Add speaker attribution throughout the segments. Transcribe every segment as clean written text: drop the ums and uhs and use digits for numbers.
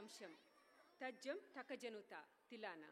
Speaker 1: అంశం తజ్జం తకజనుత తిలానా.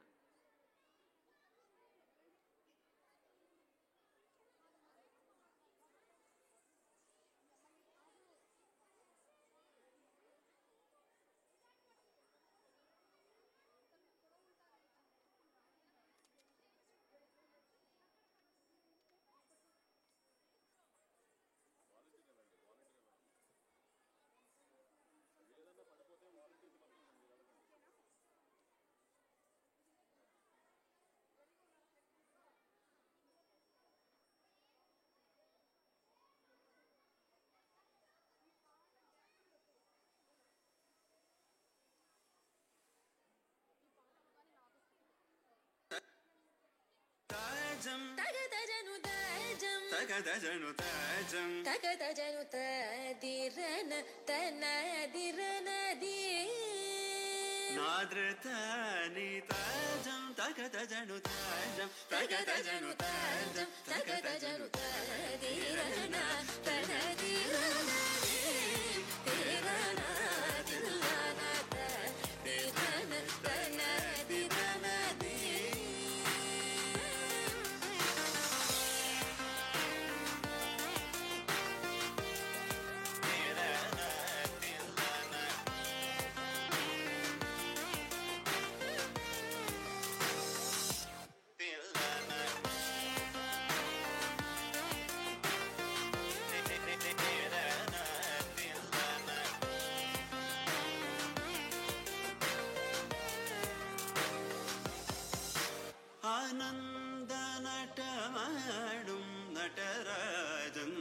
Speaker 2: ആനന്ദ നടമാടും നടരാജൻ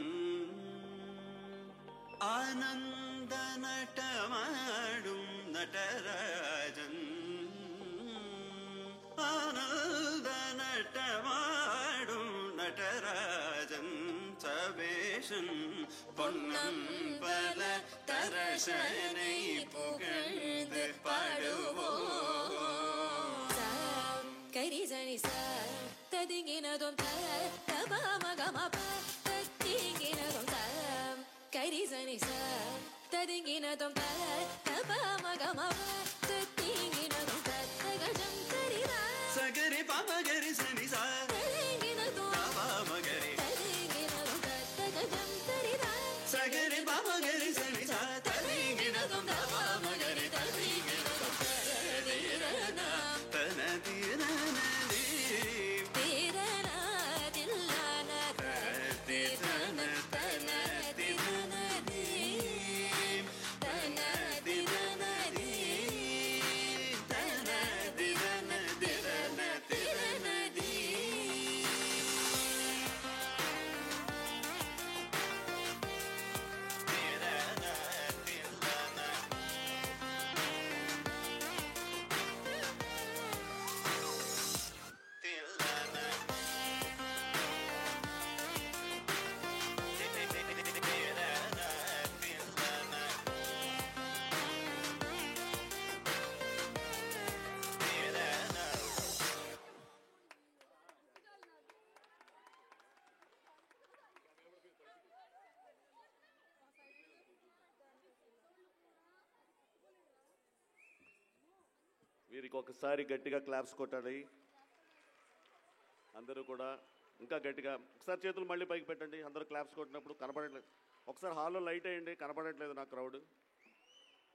Speaker 2: ആനന്ദ നടമാടും നടരാജൻ ആനന്ദ നടമാടും നടരാജൻ സവേശൻ പൊന്നമ്പല തരശനെ പുകഴ്ந்து പാടുவோம்.
Speaker 3: கரிசனி சார் ததிங்கினதும் தபமகமப தத்திங்கினதும் தாம் கரிசனி சார் ததிங்கினதும் தபமகமப தத்திங்கினதும் தகஜம் தரிரா
Speaker 2: சகரி பாமகரி சனி சார்
Speaker 3: ததிங்கினதும்
Speaker 2: பாமகரி
Speaker 3: ததிங்கினதும் தகஜம் தரிரா
Speaker 2: சகரி பாமகரி சனி சார் ததிங்கினதும் பாமகரி ததிங்கினதும் தரிரா தனதிரா
Speaker 4: వీరికి ఒకసారి గట్టిగా క్లాప్స్ కొట్టాలి అందరూ కూడా. ఇంకా గట్టిగా ఒకసారి చేతులు మళ్ళీ పైకి పెట్టండి. అందరూ క్లాప్స్ కొట్టినప్పుడు కనపడట్లేదు. ఒకసారి హాల్లో లైట్ వేయండి, కనపడట్లేదు నా క్రౌడ్.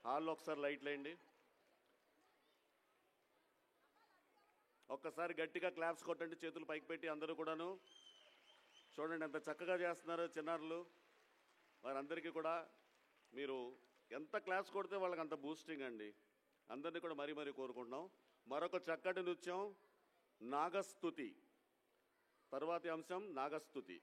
Speaker 4: హాల్లో ఒకసారి లైట్లు వేయండి. ఒక్కసారి గట్టిగా క్లాప్స్ కొట్టండి, చేతులు పైకి పెట్టి అందరూ కూడాను. చూడండి ఎంత చక్కగా చేస్తున్నారో చిన్నారులు. వారందరికీ కూడా మీరు ఎంత క్లాప్స్ కొడితే వాళ్ళకి అంత బూస్టింగ్ అండి. అందరినీ కూడా మరీ మరీ కోరుకుంటున్నాం. మరొక చక్కటి నృత్యం నాగస్తుతి. తర్వాతి అంశం నాగస్తుతి.